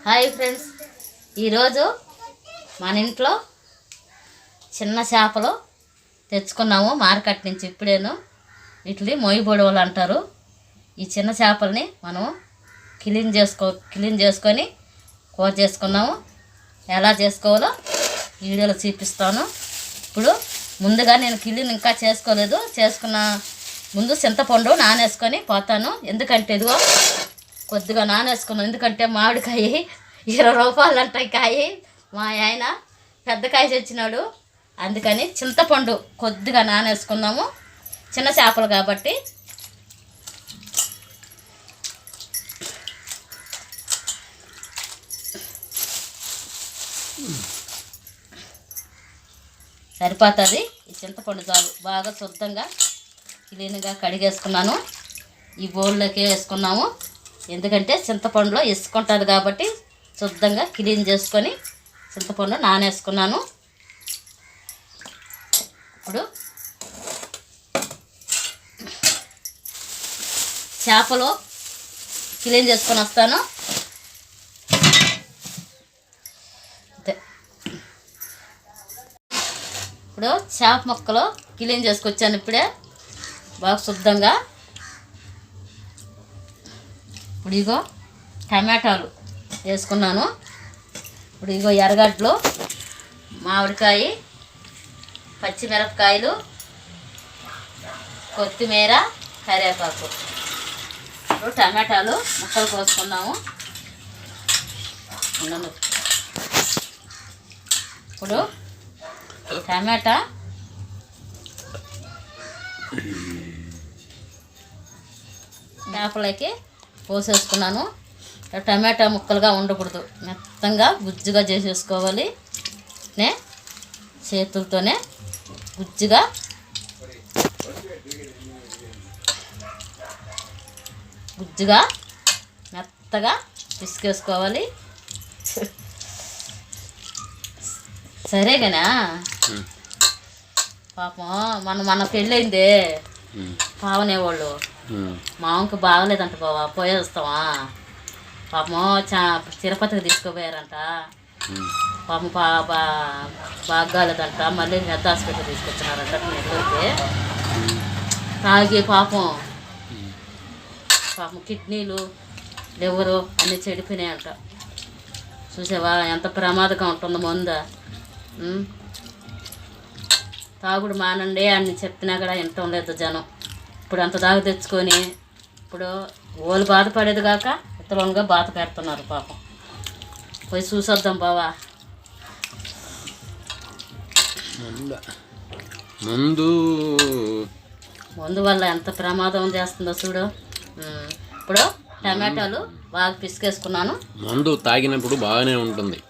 Hi friends, ఈరోజు మన ఇంట్లో చిన్న చేపలు తెచ్చుకున్నాము మార్కెట్ నుంచి. ఇప్పుడేను వీటిని మొయ్యి బొడవలు అంటారు. ఈ చిన్న చేపల్ని మనం క్లీన్ చేసుకొని కూర చేసుకున్నాము. ఎలా చేసుకోవాలో వీడియోలో చూపిస్తాను. ఇప్పుడు ముందుగా నేను క్లీన్ ఇంకా చేసుకోలేదు. చేసుకున్న ముందు చింతపండు నానేసుకొని పోతాను. ఎందుకంటే ఇదిగో కొద్దిగా నానేసుకున్నాను. ఎందుకంటే మామిడికాయ 20 రూపాయలు అంటాయి కాయ. మా ఆయన పెద్ద కాయ తెచ్చినాడు, అందుకని చింతపండు కొద్దిగా నానేసుకున్నాము. చిన్న చేపలు కాబట్టి. సరిపోతుంది ఈ చింతపండు చాలు. బాగా శుద్ధంగా క్లీన్గా కడిగేసుకున్నాను. ఈ బౌల్లోకి వేసుకున్నాము. ఎందుకంటే చింతపండులో ఇసుకుంటుంది కాబట్టి శుద్ధంగా క్లీన్ చేసుకొని చింతపండు నానేసుకున్నాను. ఇప్పుడు చేపలు క్లీన్ చేసుకొని వస్తాను. ఇప్పుడు చేప ముక్కలు క్లీన్ చేసుకొచ్చాను ఇప్పుడే బాగా శుద్ధంగా. ఇప్పుడు ఇగో టమాటాలు వేసుకున్నాను. ఇప్పుడు ఇగో ఎర్రగడ్డలు, మామిడికాయ, పచ్చిమిరపకాయలు, కొత్తిమీర, కరివేపాకు. ఇప్పుడు టమాటాలు ముక్కలు కోసుకున్నాము. ఇప్పుడు టమాటా చేపలకి పోసేసుకున్నాను. టమాటా ముక్కలుగా ఉండకూడదు, మెత్తంగా గుజ్జుగా చేసేసుకోవాలి. చేతులతోనే గుజ్జుగా మెత్తగా పిసికేసుకోవాలి. సరేగానా? పాపం మన పెళ్ళయిందే పావనేవాళ్ళు మామకి బాగలేదంట బావా, పోయేస్తావా? పాపం తిరుపతికి తీసుకుపోయారంట. పాపం బాగాలేదంట. మళ్ళీ పెద్ద హాస్పిటల్ తీసుకొచ్చినారంట. నెల్లూరుకి తాగి పాపం కిడ్నీలు, లివరు అన్నీ చెడిపోయినాయంట. చూసావా ఎంత ప్రమాదంగా ఉంటుందో మందు. తాగుడు మానండి అని చెప్పినా కూడా వినటం లేదు జనం. ఇప్పుడు అంత దాకా తెచ్చుకొని ఇప్పుడు వాళ్ళు బాధపడేది కాక ఇతరులుగా బాధ పెడుతున్నారు పాపం. పోయి చూసొద్దాం బావా. మందు వల్ల ఎంత ప్రమాదం చేస్తుందో చూడు. ఇప్పుడు టమాటాలు బాగా పిసికేసుకున్నాను. మందు తాగినప్పుడు బాగానే ఉంటుంది,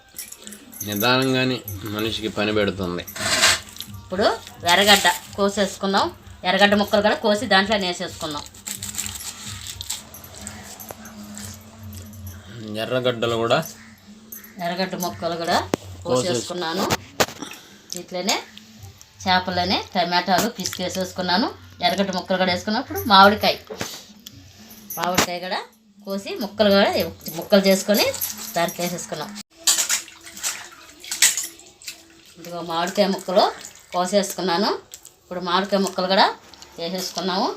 నిదానంగానే మనిషికి పని పెడుతుంది. ఇప్పుడు ఎర్రగడ్డ కోసేసుకున్నాం. ఎర్రగడ్డ ముక్కలు కూడా కోసి దాంట్లో వేసేసుకున్నాం. ఎర్రగడ్డ ముక్కలు కూడా కోసేసుకున్నాను. ఇట్లనే చేపలనే టమాటాలు పిసికేసేసుకున్నాను. ఎర్రగడ్డ ముక్కలు కూడా వేసుకున్నప్పుడు మామిడికాయ కూడా కోసి ముక్కలు చేసుకొని దానికి వేసేసుకున్నాం. ఇదిగో మామిడికాయ ముక్కలు కోసేసుకున్నాను. ఇప్పుడు మామిడికాయ ముక్కలు కూడా వేసేసుకున్నాము.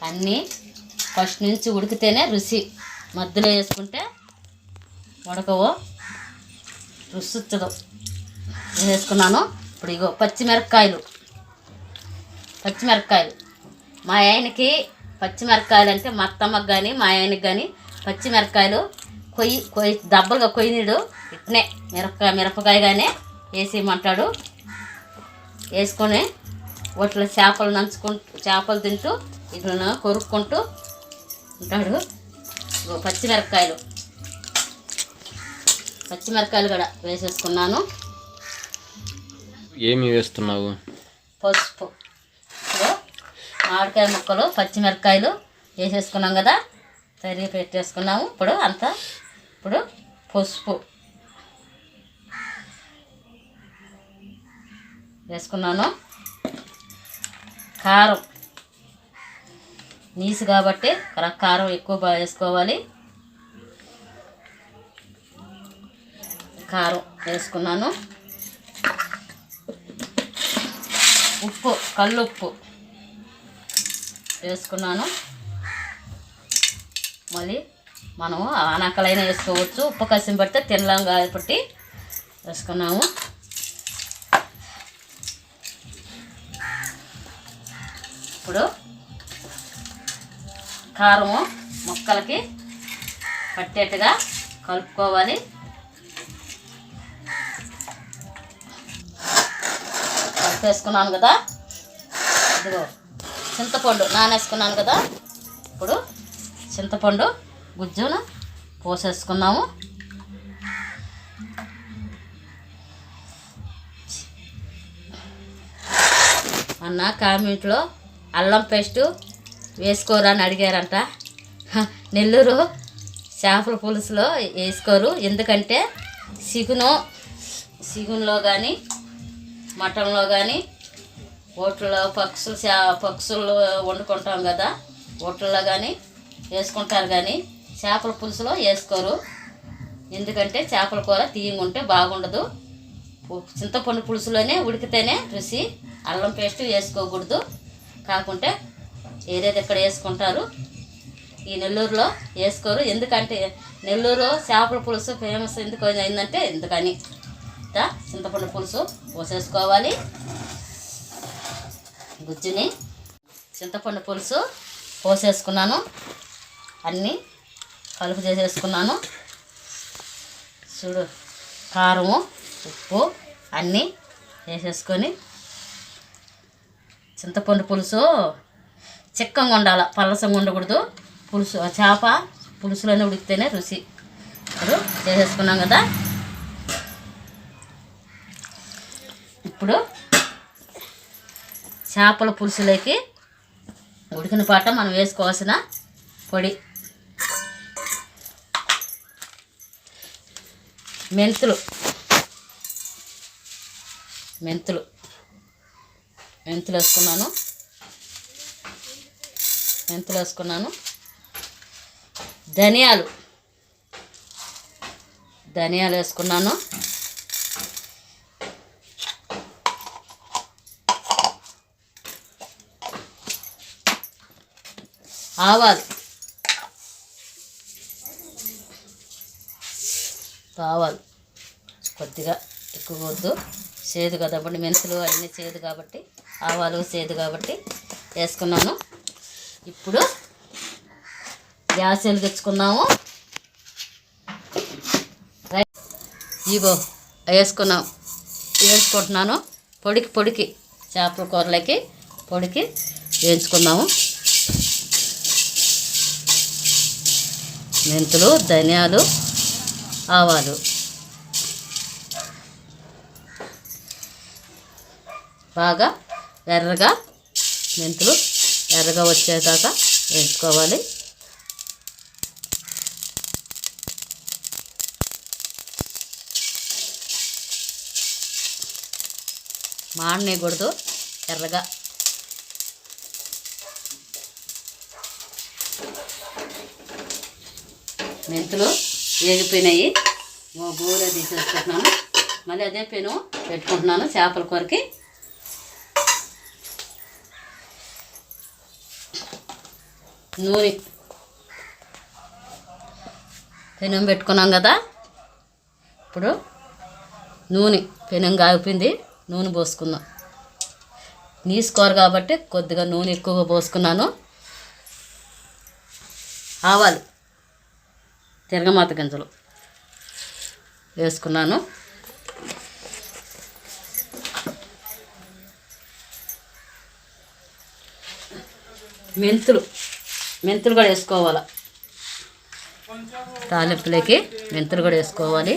అన్నీ ఫస్ట్ నుంచి ఉడికితేనే రుచి, మధ్యలో వేసుకుంటే ఉడకవు, రుచి వచ్చదు. వేసుకున్నాను. ఇప్పుడు ఇగో పచ్చిమిరపకాయలు. మా ఆయనకి పచ్చిమిరపకాయలు అంటే మా అత్తమ్మకి కానీ మా ఆయనకి కానీ పచ్చిమిరపకాయలు కొయ్యి దెబ్బలుగా కొయ్యనీడు. ఇట్నే మిరపకాయగానే వేసేయమంటాడు. వేసుకొని వాటిలో చేపలు తింటూ ఇట్లా కొరుక్కుంటూ ఉంటాడు. పచ్చిమిరపకాయలు కూడా వేసేసుకున్నాను. ఏమి వేస్తున్నావు? పసుపు. మామిడికాయ ముక్కలు, పచ్చిమిరపకాయలు వేసేసుకున్నాం కదా, తరిగి పెట్టేసుకున్నాము. ఇప్పుడు పసుపు వేసుకున్నాను. కారం నీసు కాబట్టి కారం ఎక్కువ వేసుకోవాలి. కారం వేసుకున్నాను. ఉప్పు, కల్లుప్పు వేసుకున్నాను. మళ్ళీ మనము ఆనకలైనా వేసుకోవచ్చు. ఉప్పు కసిం పడితే తినలేం కాబట్టి వేసుకున్నాము. ఇప్పుడు కారము ముక్కలకి పట్టేట్టుగా కలుపుకోవాలి. కలిపేసుకున్నాను కదా. ఇదిగో చింతపండు నానేసుకున్నాను కదా. ఇప్పుడు చింతపండు గుజ్జును పోసేసుకున్నాము. అన్న కామెంట్లో అల్లం పేస్టు వేసుకోరా అని అడిగారంట. నెల్లూరు చేపల పులుసులో వేసుకోరు. ఎందుకంటే సిగున్లో కానీ మటన్లో కానీ ఓట్లలో పక్షులు వండుకుంటాం కదా, ఓట్లలో కానీ వేసుకుంటారు కానీ చేపల పులుసులో వేసుకోరు. ఎందుకంటే చేపల కూర తీయంగా ఉంటే బాగుండదు. చింతపండు పులుసులోనే ఉడికితేనే రుచి. అల్లం పేస్ట్ వేసుకోకూడదు. కాకుంటే ఏదేది ఎక్కడ వేసుకుంటారు. ఈ నెల్లూరులో వేసుకోరు. ఎందుకంటే నెల్లూరు చేపల పులుసు ఫేమస్ ఎందుకు అయిందంటే ఎందుకని చింతపండు పులుసు పోసేసుకోవాలి. గుజ్జుని చింతపండు పులుసు పోసేసుకున్నాను. అన్నీ కలుపు చేసేసుకున్నాను. చూడు, కారము, ఉప్పు అన్నీ వేసేసుకొని చింతపండు పులుసు చిక్కంగా ఉండాలి, పలసంగా ఉండకూడదు. పులుసు చేప పులుసులోనే ఉడికితేనే రుచి. ఇప్పుడు చేసేసుకున్నాం కదా. ఇప్పుడు చేపల పులుసులోకి ఉడికిన పాట మనం వేసుకోవాల్సిన పొడి మెంతులు వేసుకున్నాను. ధనియాలు వేసుకున్నాను. ఆవాలు కొద్దిగా ఎక్కువ వద్దు, చేదు కాబట్టి మెంతులు అన్నీ చేదు కాబట్టి, ఆవాలు చేదు కాబట్టి వేసుకున్నాను. ఇప్పుడు గ్యాస్ వెలిగించుకున్నాము. ఇగో వేసుకుంటున్నాను. పొడికి చేపల కూరలకి పొడికి వేయించుకున్నాము. మెంతులు, ధనియాలు, ఆవాలు బాగా మెంతులు ఎర్రగా వచ్చేదాకా వేయించుకోవాలి. మాడనేయకూడదు, ఎర్రగా. మెంతులు వేగిపోయినాయి. గోరే తీసేసుకుంటున్నాను. మళ్ళీ అదే పెను పెట్టుకుంటున్నాను చేపల కూరకి. నూనె పెనం పెట్టుకున్నాం కదా. ఇప్పుడు పెనం కాగిపోయింది. నూనె పోసుకుందాం. నీసు కూర కాబట్టి కొద్దిగా నూనె ఎక్కువగా పోసుకున్నాను. ఆవాలు, తిరగమాత గింజలు వేసుకున్నాను. మెంతులు కూడా వేసుకోవాలి. తాలింపులోకి మెంతులు కూడా వేసుకోవాలి.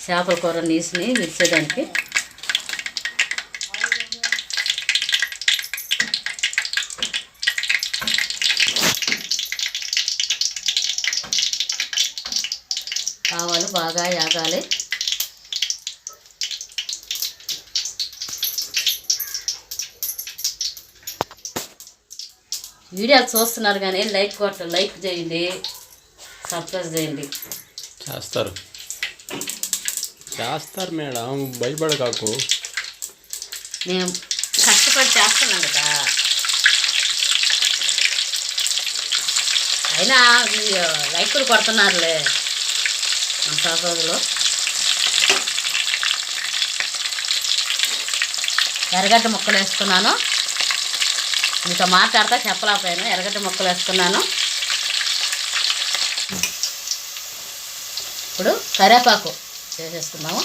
చేపల కూర నీసుని విడిచేదానికి. ఆవాలు బాగా యాగాలి. వీడియోలు చూస్తున్నారు కానీ లైక్ చేయండి, సబ్స్క్రైబ్ చేయండి. చేస్తారు మేడం, భయపడకాకు. మేము కష్టపడి చేస్తున్నాం కదా. అయినా లైకులు కొడుతున్నారులే మన సబ్స్క్రైబర్లు. ఎర్రగడ్డ ముక్కలు వేసుకున్నాను. మీతో మాట్లాడతా చెప్పలేకపోయాను. ఎర్రగడ్డ ముక్కలు వేసుకున్నాను. ఇప్పుడు కరివేపాకు వేసేసుకున్నాము.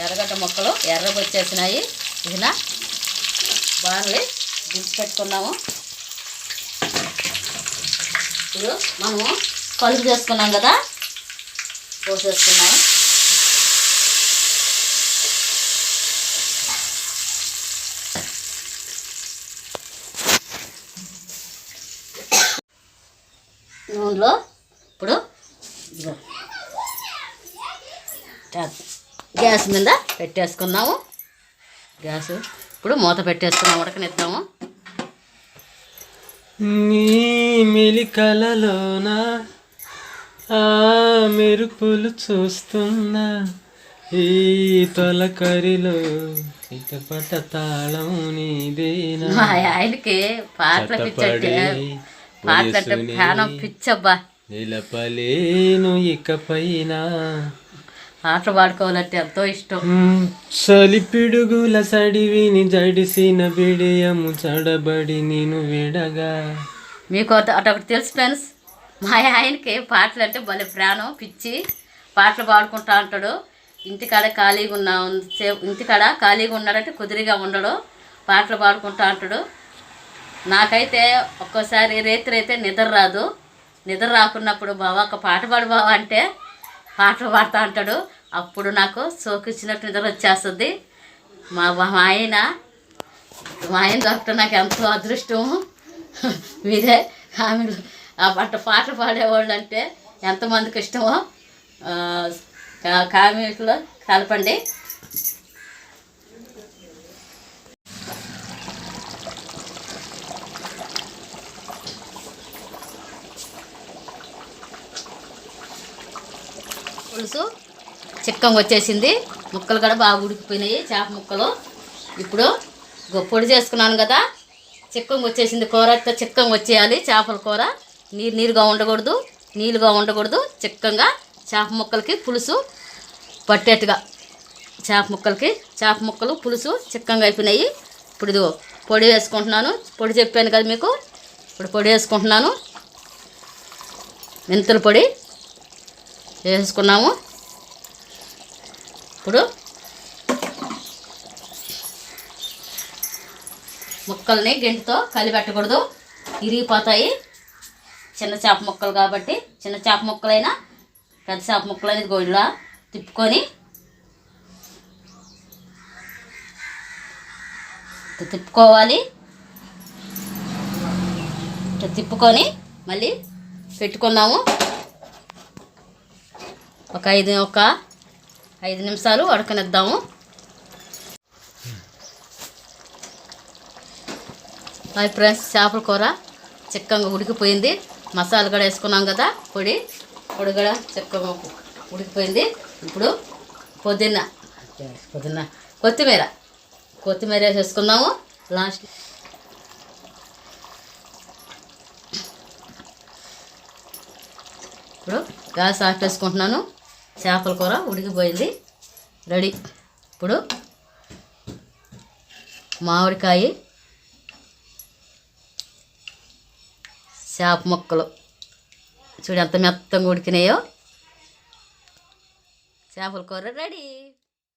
ఎర్రగడ్డ ముక్కలు ఎర్రగా వచ్చేసినాయి. ఇక బాగా దించి పెట్టుకున్నాము. ఇప్పుడు మనము కలుపు చేసుకున్నాం కదా, పోసేసుకున్నాము. నూనెలో ఇప్పుడు గ్యాస్ మీద పెట్టేసుకున్నాము. గ్యాస్ ఇప్పుడు మూత పెట్టేసుకున్నాము, ఉడకనిద్దాము. నీ మెలికలలోన ఆ మెరుపులు చూస్తున్నా, ఈ తొలకరిలో చిటపట తాళం నీదేనా. మా ఆయనకి పాటలు పిచ్చంటే ప్రాణం పిచ్చబ్బా. నిలపలేను ఇకపైన, పాటలు పాడుకోవాలంటే ఎంతో ఇష్టం. సలిపిడుగుల సడివిని జడిసిన బిడియము చడబడి నేను విడగా. మీకు అటొకటి తెలుసు ఫ్రెండ్స్, మా ఆయనకి పాటలు అంటే భలే ప్రాణం పిచ్చి. పాటలు పాడుకుంటా ఉంటాడు. ఇంటికాడ ఖాళీగా ఉన్నాడంటే కుదిరిగా ఉండడు, పాటలు పాడుకుంటా ఉంటాడు. నాకైతే ఒక్కోసారి రేత్రి అయితే నిద్ర రాదు. నిద్ర రాకున్నప్పుడు బావా ఒక పాట పాడు బావా అంటే పాటలు పాడుతూ ఉంటాడు. అప్పుడు నాకు సోకిచ్చినట్టు నిద్ర వచ్చేస్తుంది. మా ఆయన దొరకటం నాకు ఎంతో అదృష్టం. మీరే కామెంట్లు పాటలు పాడేవాళ్ళు అంటే ఎంతమందికి ఇష్టమో కామెంట్లో కలపండి. పులుసు చిక్కంగా వచ్చేసింది. ముక్కలు కూడా బాగా ఉడికిపోయినాయి, చేప ముక్కలు. ఇప్పుడు పొడి చేసుకున్నాను కదా, చిక్కంగా వచ్చేసింది. కూర చిక్కంగా వచ్చేయాలి. చేపల కూర నీరుగా ఉండకూడదు, నీళ్ళుగా ఉండకూడదు. చిక్కంగా చేప ముక్కలకి పులుసు పట్టేట్టుగా చేప ముక్కలు పులుసు చిక్కంగా అయిపోయినాయి. ఇప్పుడు ఇది పొడి వేసుకుంటున్నాను. పొడి చెప్పాను కదా మీకు, ఇప్పుడు పొడి వేసుకుంటున్నాను. మెంతుల పొడి వేసుకున్నాము. ఇప్పుడు ముక్కల్ని గెంటితో కలిపెట్టకూడదు, ఇరిగిపోతాయి. చిన్న చేప ముక్కలు కాబట్టి, చిన్న చేప ముక్కలైనా పెద్ద చేప ముక్కలు అనేది గోళ్ళ తిప్పుకోవాలి. తిప్పుకొని మళ్ళీ పెట్టుకుందాము. ఒక 5 నిమిషాలు ఉడకనిద్దాము. హాయ్ ఫ్రెండ్స్, చేపల కూర చిక్కంగా ఉడికిపోయింది. మసాలా కూడా వేసుకున్నాం కదా, పొడి కూడా చిక్కగా ఉడికిపోయింది. ఇప్పుడు పుదీనా కొత్తిమీర వేసేసుకుందాము లాస్ట్. ఇప్పుడు గ్యాస్ ఆఫ్ చేసుకుంటున్నాను. చేపల కూర ఉడికిపోయింది, రెడీ. ఇప్పుడు మామిడికాయ, చేప ముక్కలు చూడు ఎంత మెత్తంగా ఉడికినాయో. చేపల కూర రెడీ.